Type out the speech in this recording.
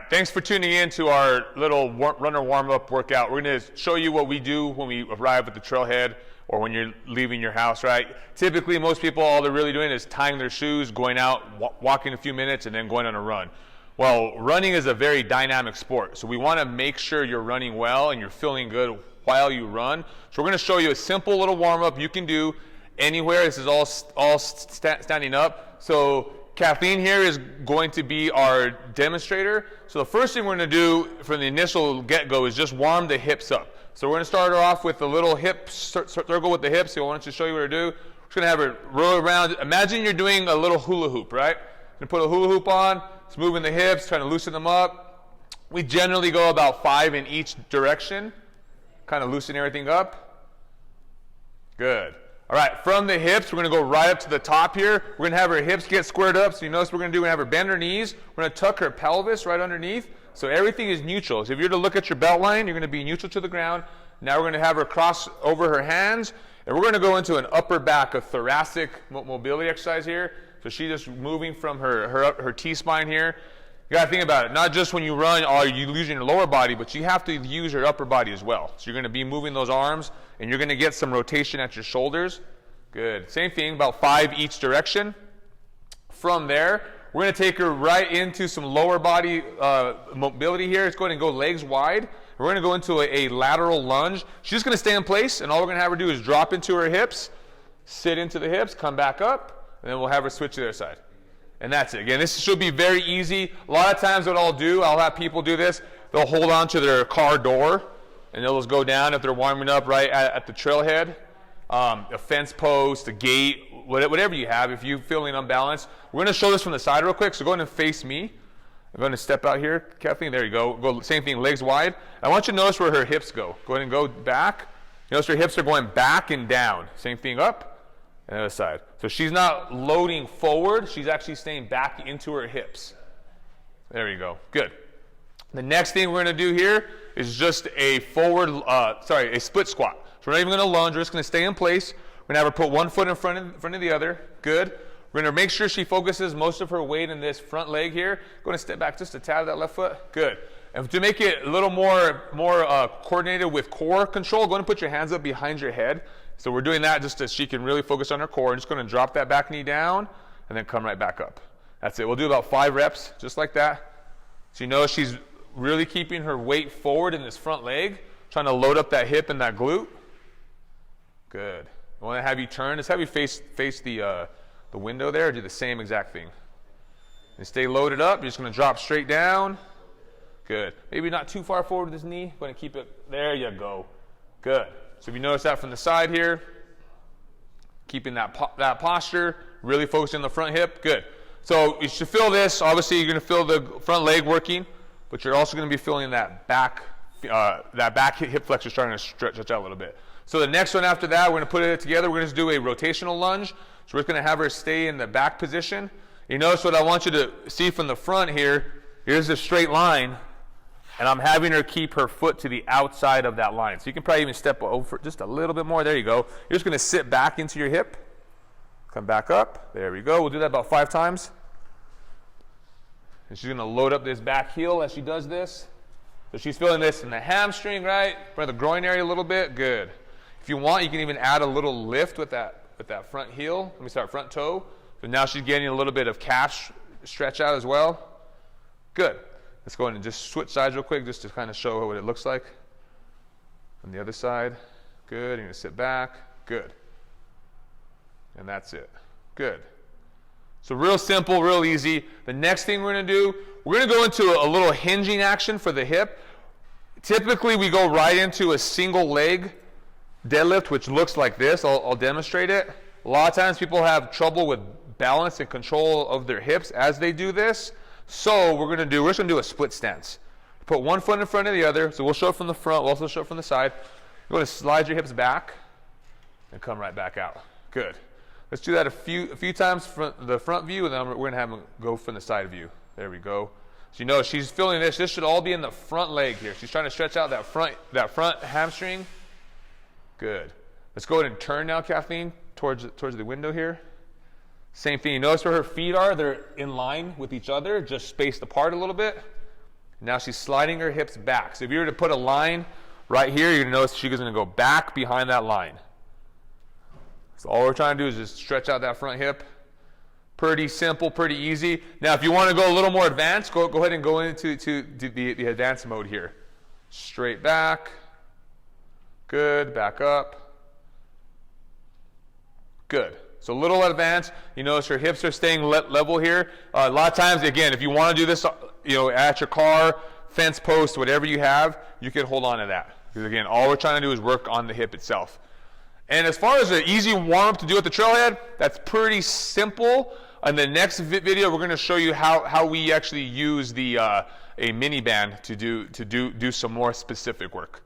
thanks for tuning in to our little runner warm-up workout. We're going to show you what we do when we arrive at the trailhead or when you're leaving your house, right? Typically, most people, all they're really doing is tying their shoes, going out, walking a few minutes, and then going on a run. Well, running is a very dynamic sport, so we want to make sure you're running well and you're feeling good while you run. So we're going to show you a simple little warm-up you can do anywhere. This is all standing up. So Kathleen here is going to be our demonstrator. So the first thing we're going to do from the initial get-go is just warm the hips up. So we're going to start her off with a little hip circle with the hips. So I want to show you what to do. We're just going to have her roll around. Imagine you're doing a little hula hoop, right? You're going to put a hula hoop on. It's moving the hips, trying to loosen them up. We generally go about 5 in each direction, kind of loosen everything up. Good. All right, from the hips, we're going to go right up to the top here. We're going to have her hips get squared up. So you notice what we're going to do, we're going to have her bend her knees. We're going to tuck her pelvis right underneath. So everything is neutral. So if you're to look at your belt line, you're going to be neutral to the ground. Now we're going to have her cross over her hands. And we're going to go into an upper back, a thoracic mobility exercise here. So she's just moving from her T-spine here. You got to think about it. Not just when you run are you using your lower body, but you have to use your upper body as well. So you're going to be moving those arms, and you're going to get some rotation at your shoulders. Good. Same thing, about 5 each direction. From there, we're going to take her right into some lower body mobility here. It's going to go legs wide. We're going to go into a lateral lunge. She's just going to stay in place, and all we're going to have her do is drop into her hips, sit into the hips, come back up, and then we'll have her switch to the other side. And that's it. Again, this should be very easy. A lot of times what I'll have people do this. They'll hold on to their car door, and they'll just go down if they're warming up right at the trailhead. A fence post, a gate, whatever you have, if you're feeling unbalanced. We're going to show this from the side real quick, so go ahead and face me. I'm going to step out here, Kathleen. There you go. Same thing, legs wide. I want you to notice where her hips go. Go ahead and go back. Notice her hips are going back and down. Same thing up. And the other side. So she's not loading forward. She's actually staying back into her hips. There you go. Good. The next thing we're going to do here is just a a split squat. So we're not even going to lunge. We're just going to stay in place. We're going to have her put one foot in front of the other. Good. We're going to make sure she focuses most of her weight in this front leg here. Going to step back just a tad of that left foot. Good. And to make it a little more coordinated with core control, go ahead and put your hands up behind your head. So we're doing that just so she can really focus on her core. I'm just going to drop that back knee down and then come right back up. That's it. We'll do about 5 reps just like that. So you know she's really keeping her weight forward in this front leg, trying to load up that hip and that glute. Good. I want to have you turn. Just have you face the window there. Do the same exact thing. And stay loaded up. You're just going to drop straight down. Good. Maybe not too far forward with this knee. Going to keep it. There you go. Good. So if you notice that from the side here, keeping that posture, really focusing on the front hip. Good. So you should feel this. Obviously, you're going to feel the front leg working, but you're also going to be feeling that back hip flexor starting to stretch out a little bit. So the next one after that, we're going to put it together. We're going to do a rotational lunge. So we're just going to have her stay in the back position. You notice what I want you to see from the front here. Here's a straight line, and I'm having her keep her foot to the outside of that line. So you can probably even step over just a little bit more. There you go. You're just going to sit back into your hip. Come back up. There we go. We'll do that about 5 times. And she's going to load up this back heel as she does this. So she's feeling this in the hamstring, right? For the groin area a little bit. Good. If you want, you can even add a little lift with that front heel. Let me start front toe. So now she's getting a little bit of calf stretch out as well. Good. Let's go ahead and just switch sides real quick just to kind of show what it looks like. On the other side. Good. You're going to sit back. Good. And that's it. Good. So real simple, real easy. The next thing we're going to do, we're going to go into a little hinging action for the hip. Typically, we go right into a single leg deadlift, which looks like this. I'll demonstrate it. A lot of times people have trouble with balance and control of their hips as they do this. So we're just going to do a split stance. Put one foot in front of the other. So we'll show it from the front. We'll also show it from the side. You're going to slide your hips back and come right back out. Good. Let's do that a few times from the front view, and then we're going to have them go from the side view. There we go. So you know she's feeling this. This should all be in the front leg here. She's trying to stretch out that front hamstring. Good. Let's go ahead and turn now, Kathleen, towards the window here. Same thing. You notice where her feet are? They're in line with each other, just spaced apart a little bit. Now she's sliding her hips back. So if you were to put a line right here, you're going to notice she's going to go back behind that line. So all we're trying to do is just stretch out that front hip. Pretty simple, pretty easy. Now if you want to go a little more advanced, go ahead and go into the advanced mode here. Straight back. Good. Back up. Good. So a little advanced. You notice your hips are staying level here. A lot of times, again, if you want to do this, at your car, fence post, whatever you have, you can hold on to that. Because again, all we're trying to do is work on the hip itself. And as far as an easy warm-up to do at the trailhead, that's pretty simple. In the next video, we're going to show you how we actually use a mini band to do some more specific work.